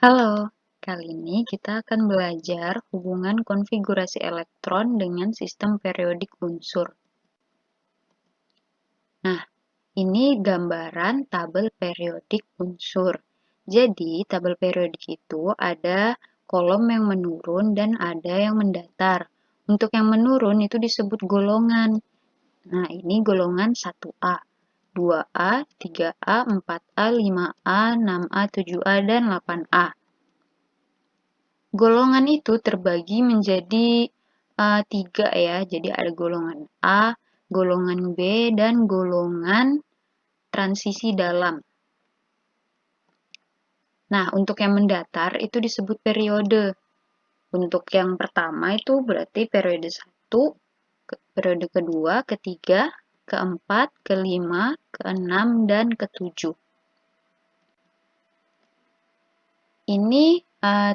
Halo, kali ini kita akan belajar hubungan konfigurasi elektron dengan sistem periodik unsur. Nah, ini gambaran tabel periodik unsur. Jadi, tabel periodik itu ada kolom yang menurun dan ada yang mendatar. Untuk yang menurun itu disebut golongan. Nah, ini golongan 1A, 2A, 3A, 4A, 5A, 6A, 7A, dan 8A. Golongan itu terbagi menjadi 3 ya. Jadi ada golongan A, golongan B, dan golongan transisi dalam. Nah, untuk yang mendatar itu disebut periode. Untuk yang pertama itu berarti periode 1, periode kedua, ketiga, keempat, kelima, keenam, dan ketujuh. Ini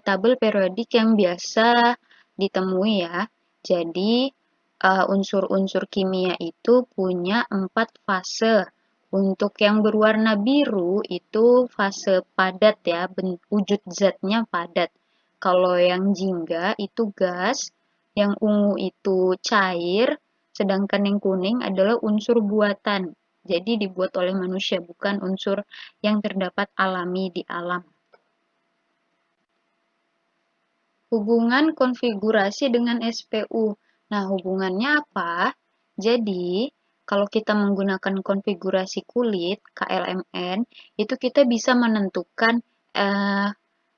tabel periodik yang biasa ditemui ya. Jadi, unsur-unsur kimia itu punya 4 fase. Untuk yang berwarna biru itu fase padat ya, wujud zatnya padat. Kalau yang jingga itu gas, yang ungu itu cair, sedangkan yang kuning adalah unsur buatan. Jadi dibuat oleh manusia, bukan unsur yang terdapat alami di alam. Hubungan konfigurasi dengan SPU. Nah, hubungannya apa? Jadi, kalau kita menggunakan konfigurasi kulit, KLMN, itu kita bisa menentukan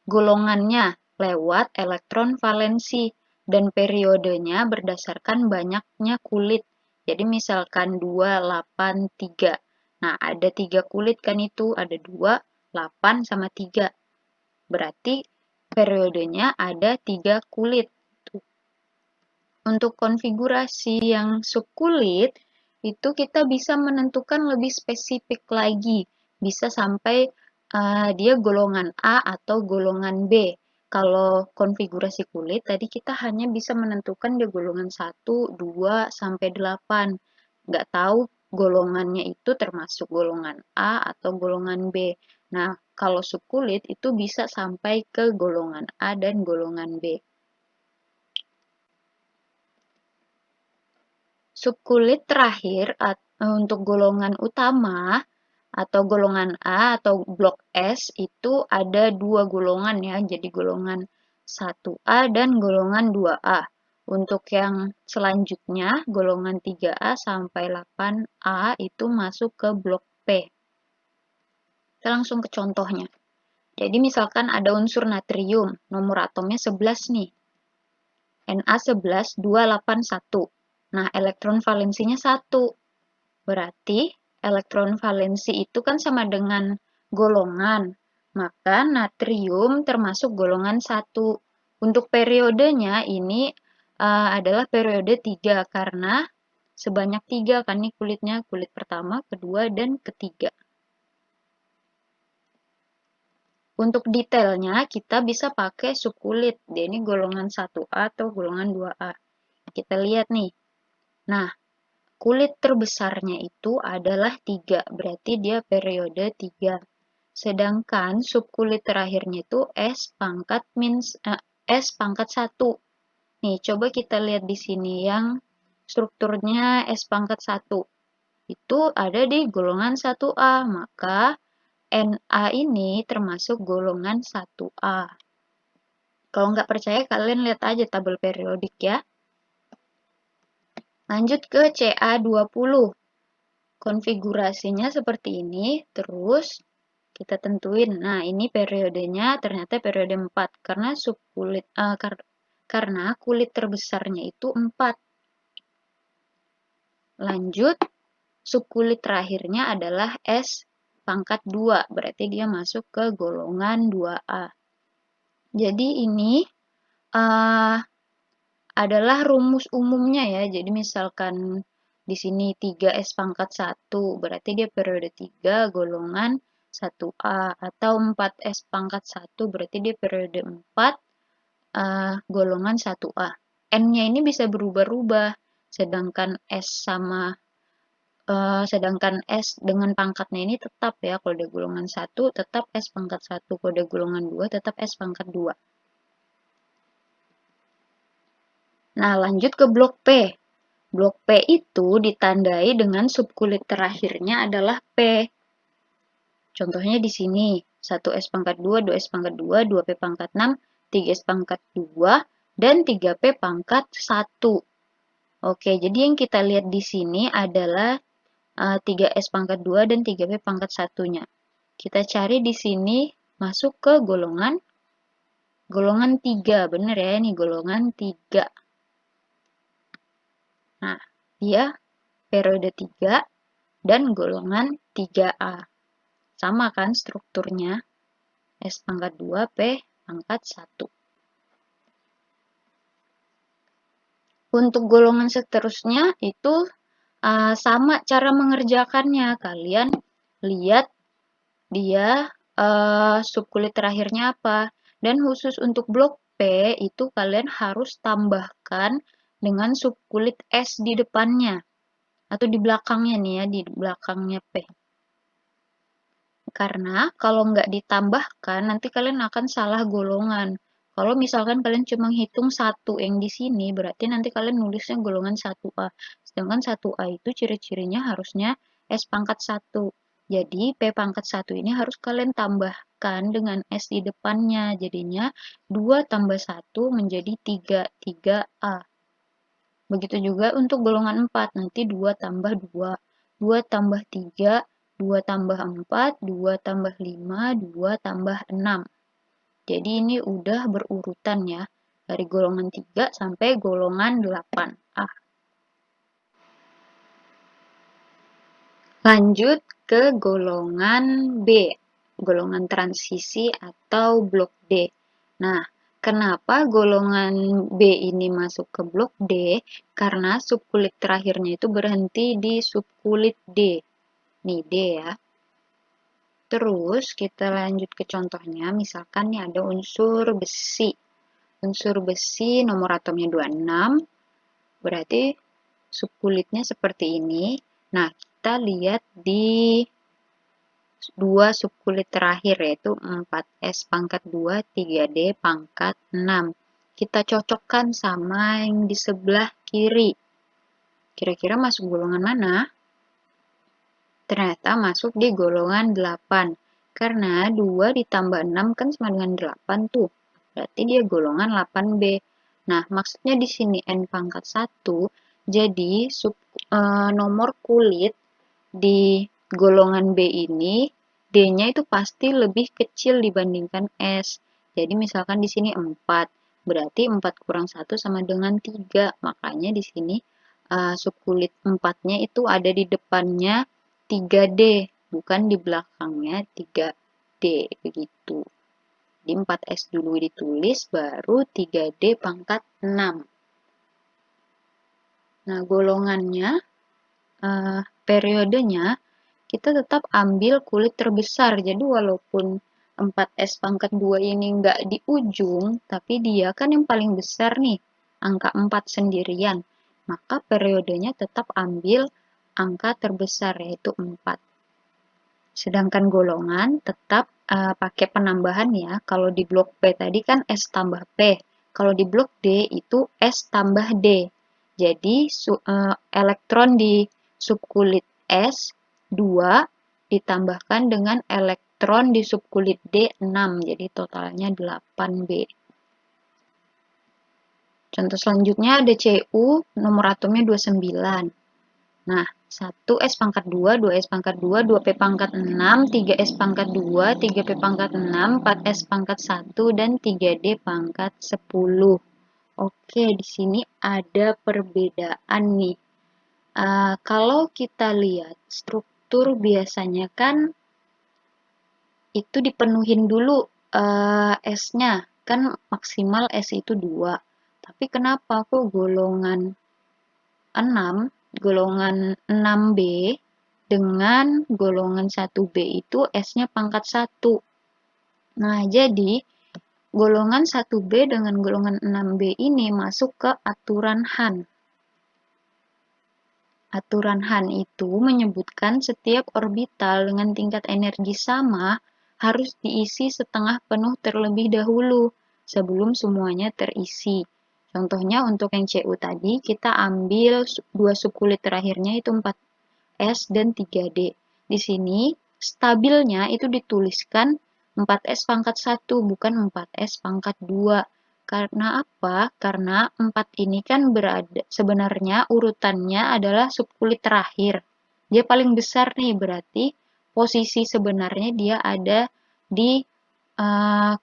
golongannya lewat elektron valensi dan periodenya berdasarkan banyaknya kulit. Jadi, misalkan 2, 8, 3. Nah, ada 3 kulit kan itu, ada 2, 8, sama 3. Berarti periodenya ada 3 kulit. Untuk konfigurasi yang subkulit, itu kita bisa menentukan lebih spesifik lagi. Bisa sampai dia golongan A atau golongan B. Kalau konfigurasi kulit, tadi kita hanya bisa menentukan dia golongan 1, 2, sampai 8. Nggak tahu golongannya itu termasuk golongan A atau golongan B. Nah, kalau subkulit itu bisa sampai ke golongan A dan golongan B. Subkulit terakhir untuk golongan utama atau golongan A atau blok S itu ada 2 golongan ya, jadi golongan 1A dan golongan 2A. Untuk yang selanjutnya, golongan 3A sampai 8A itu masuk ke blok P. Kita langsung ke contohnya. Jadi misalkan ada unsur natrium, nomor atomnya 11 nih. Na11 281. Nah, elektron valensinya 1. Berarti elektron valensi itu kan sama dengan golongan. Maka natrium termasuk golongan 1. Untuk periodenya ini adalah periode 3 karena sebanyak 3 kan nih kulitnya, kulit pertama, kedua, dan ketiga. Untuk detailnya kita bisa pakai subkulit. Dia ini golongan 1A atau golongan 2A. Kita lihat nih. Nah, kulit terbesarnya itu adalah 3, berarti dia periode 3. Sedangkan subkulit terakhirnya itu S pangkat 1. Nih, coba kita lihat di sini yang strukturnya S pangkat 1. Itu ada di golongan 1A, maka Na ini termasuk golongan 1A. Kalau nggak percaya, kalian lihat aja tabel periodik ya. Lanjut ke Ca20. Konfigurasinya seperti ini, terus kita tentuin. Nah, ini periodenya ternyata periode 4 karena karena kulit terbesarnya itu 4. Lanjut, subkulit terakhirnya adalah S pangkat 2, berarti dia masuk ke golongan 2A. Jadi ini adalah rumus umumnya ya. Jadi misalkan di sini 3S pangkat 1, berarti dia periode 3 golongan 1A. Atau 4S pangkat 1, berarti dia periode 4 golongan 1A. N-nya ini bisa berubah-ubah, sedangkan S sama sedangkan S dengan pangkatnya ini tetap ya, kalau dia golongan 1 tetap S pangkat 1, kalau dia golongan 2 tetap S pangkat 2. Nah, lanjut ke blok P. Blok P itu ditandai dengan subkulit terakhirnya adalah P. Contohnya di sini, 1S pangkat 2, 2S pangkat 2, 2P pangkat 6, 3S pangkat 2, dan 3P pangkat 1. Oke, jadi yang kita lihat di sini adalah 3S pangkat 2 dan 3P pangkat 1-nya. Kita cari di sini masuk ke golongan 3. Benar ya, ini golongan 3. Nah, dia periode 3 dan golongan 3A. Sama kan strukturnya? S pangkat 2, P pangkat 1. Untuk golongan seterusnya itu sama cara mengerjakannya. Kalian lihat dia subkulit terakhirnya apa. Dan khusus untuk blok P itu kalian harus tambahkan dengan subkulit S di depannya. Atau di belakangnya nih ya, di belakangnya P. Karena kalau nggak ditambahkan, nanti kalian akan salah golongan. Kalau misalkan kalian cuma hitung 1 yang di sini, berarti nanti kalian nulisnya golongan 1A. Sedangkan 1A itu ciri-cirinya harusnya S pangkat 1. Jadi, P pangkat 1 ini harus kalian tambahkan dengan S di depannya. Jadinya 2 tambah 1 menjadi 3, 3A. Begitu juga untuk golongan 4, nanti 2 tambah 2, 2 tambah 3, 2 tambah 4, 2 tambah 5, 2 tambah 6. Jadi ini udah berurutan ya, dari golongan 3 sampai golongan 8A. Lanjut ke golongan B, golongan transisi atau blok D. Nah, kenapa golongan B ini masuk ke blok D? Karena subkulit terakhirnya itu berhenti di subkulit D. Nih, D ya. Terus kita lanjut ke contohnya, misalkan nih ada unsur besi. Unsur besi nomor atomnya 26, berarti subkulitnya seperti ini. Nah, kita lihat di dua subkulit terakhir yaitu 4S pangkat 2, 3D pangkat 6. Kita cocokkan sama yang di sebelah kiri. Kira-kira masuk golongan mana? Ternyata masuk di golongan 8. Karena 2 ditambah 6 kan sama dengan 8 tuh. Berarti dia golongan 8B. Nah, maksudnya di sini N pangkat 1, jadi nomor kulit di golongan B ini, D-nya itu pasti lebih kecil dibandingkan S. Jadi misalkan di sini 4, berarti 4 kurang 1 sama dengan 3. Makanya di sini subkulit 4-nya itu ada di depannya 3D, bukan di belakangnya 3D, begitu. Di 4S dulu ditulis, baru 3D pangkat 6. Nah, golongannya, periodenya, kita tetap ambil kulit terbesar. Jadi, walaupun 4S pangkat 2 ini nggak di ujung, tapi dia kan yang paling besar nih, angka 4 sendirian. Maka periodenya tetap ambil angka terbesar, yaitu 4. Sedangkan golongan tetap pakai penambahan ya. Kalau di blok P tadi kan S tambah P. Kalau di blok D itu S tambah D. Jadi elektron di subkulit S 2 ditambahkan dengan elektron di subkulit D 6. Jadi totalnya 8B. Contoh selanjutnya ada Cu, nomor atomnya 29. Nah, 1S pangkat 2, 2S pangkat 2, 2P pangkat 6, 3S pangkat 2, 3P pangkat 6, 4S pangkat 1, dan 3D pangkat 10. Oke, di sini ada perbedaan nih. Kalau kita lihat struktur biasanya kan itu dipenuhin dulu S-nya. Kan maksimal S itu 2. Tapi kenapa kok golongan 6B dengan golongan 1B itu S-nya pangkat 1. Nah, jadi golongan 1B dengan golongan 6B ini masuk ke aturan Han. Aturan Han itu menyebutkan setiap orbital dengan tingkat energi sama harus diisi setengah penuh terlebih dahulu sebelum semuanya terisi. Contohnya untuk yang Cu tadi, kita ambil dua subkulit terakhirnya itu 4S dan 3D. Di sini stabilnya itu dituliskan 4S pangkat 1, bukan 4S pangkat 2. Karena apa? Karena 4 ini kan berada, sebenarnya urutannya adalah subkulit terakhir. Dia paling besar nih, berarti posisi sebenarnya dia ada di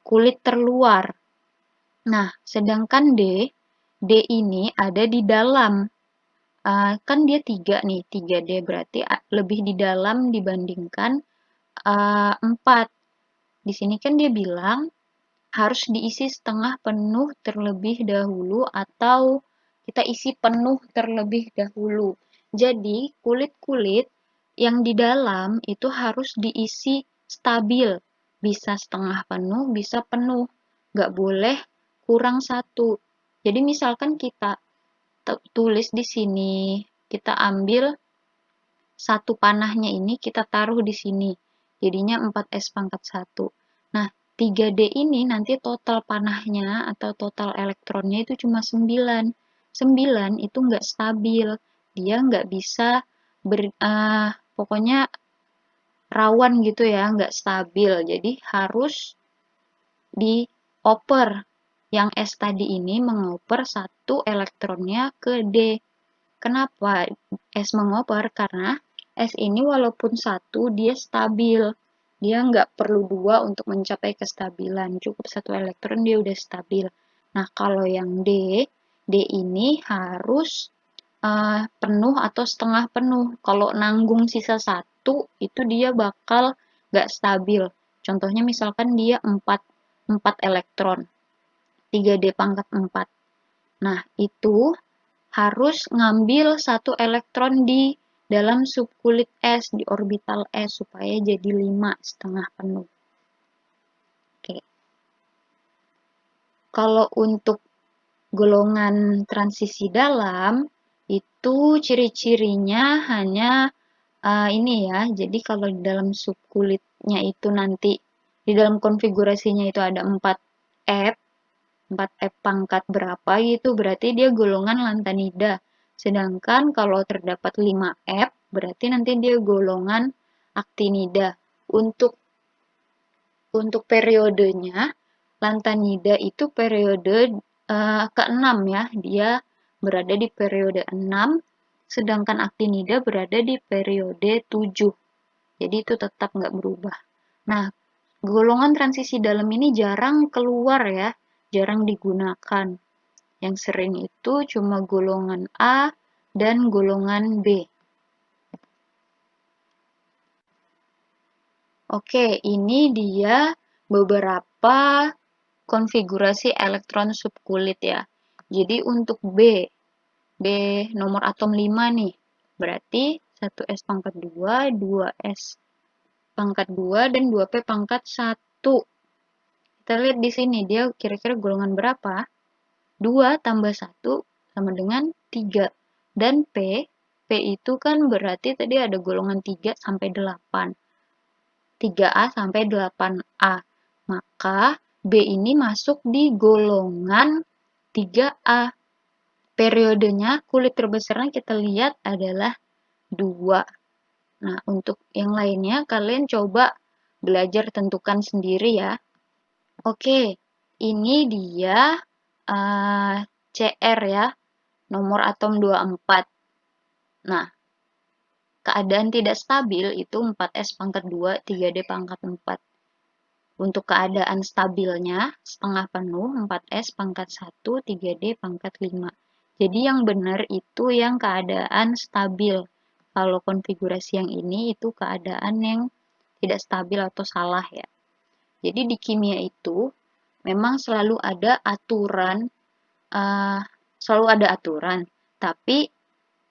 kulit terluar. Nah, sedangkan D ini ada di dalam. Kan dia 3 nih, 3D berarti lebih di dalam dibandingkan 4. Di sini kan dia bilang harus diisi setengah penuh terlebih dahulu atau kita isi penuh terlebih dahulu. Jadi, kulit-kulit yang di dalam itu harus diisi stabil. Bisa setengah penuh, bisa penuh. Nggak boleh kurang satu. Jadi, misalkan kita tulis di sini, kita ambil satu panahnya ini kita taruh di sini. Jadinya 4S pangkat 1. Nah, 3D ini nanti total panahnya atau total elektronnya itu cuma 9. 9 itu nggak stabil. Dia nggak bisa pokoknya rawan gitu ya, nggak stabil. Jadi harus dioper. Yang S tadi ini mengoper satu elektronnya ke D. Kenapa S mengoper? Karena S ini walaupun satu, dia stabil. Dia nggak perlu 2 untuk mencapai kestabilan. Cukup satu elektron, dia udah stabil. Nah, kalau yang D ini harus penuh atau setengah penuh. Kalau nanggung sisa satu, itu dia bakal nggak stabil. Contohnya misalkan dia 4 elektron. 3D pangkat 4. Nah, itu harus ngambil satu elektron di dalam subkulit S, di orbital S, supaya jadi 5 setengah penuh. Oke. Kalau untuk golongan transisi dalam, itu ciri-cirinya hanya ini ya, jadi kalau di dalam subkulitnya itu nanti, di dalam konfigurasinya itu ada 4F, 4F pangkat berapa gitu, berarti dia golongan lantanida. Sedangkan kalau terdapat 5F, berarti nanti dia golongan aktinida. Untuk periodenya, lantanida itu periode ke-6 ya, dia berada di periode 6, sedangkan aktinida berada di periode 7. Jadi itu tetap nggak berubah. Nah, golongan transisi dalam ini jarang keluar ya, jarang digunakan. Yang sering itu cuma golongan A dan golongan B. Oke, ini dia beberapa konfigurasi elektron subkulit ya. Jadi untuk B nomor atom 5 nih. Berarti 1S pangkat 2, 2S pangkat 2, dan 2P pangkat 1. Kita lihat di sini dia kira-kira golongan berapa? 2 tambah 1 sama dengan 3. Dan P itu kan berarti tadi ada golongan 3 sampai 8. 3A sampai 8A. Maka B ini masuk di golongan 3A. Periodenya kulit terbesarnya kita lihat adalah 2. Nah, untuk yang lainnya kalian coba belajar tentukan sendiri ya. Oke, ini dia CR ya, nomor atom 24. Nah, keadaan tidak stabil itu 4S pangkat 2, 3D pangkat 4. Untuk keadaan stabilnya, setengah penuh, 4S pangkat 1, 3D pangkat 5. Jadi yang benar itu yang keadaan stabil. Kalau konfigurasi yang ini itu keadaan yang tidak stabil atau salah ya. Jadi di kimia itu memang selalu ada aturan, tapi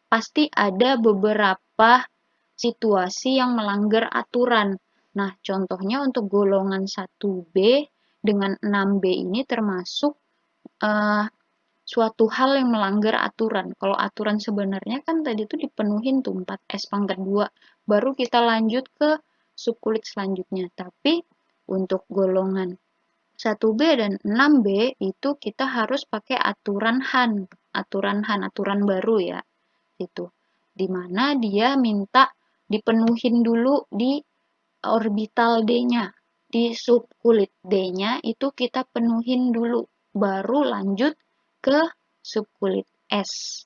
pasti ada beberapa situasi yang melanggar aturan. Nah, contohnya untuk golongan 1B dengan 6B ini termasuk suatu hal yang melanggar aturan. Kalau aturan sebenarnya kan tadi tuh dipenuhin tuh 4S pangkat 2, baru kita lanjut ke subkulit selanjutnya. Tapi untuk golongan 1B dan 6B itu kita harus pakai aturan Han, aturan baru ya. Itu. Dimana dia minta dipenuhin dulu di orbital D-nya. Di subkulit D-nya itu kita penuhin dulu, baru lanjut ke subkulit S.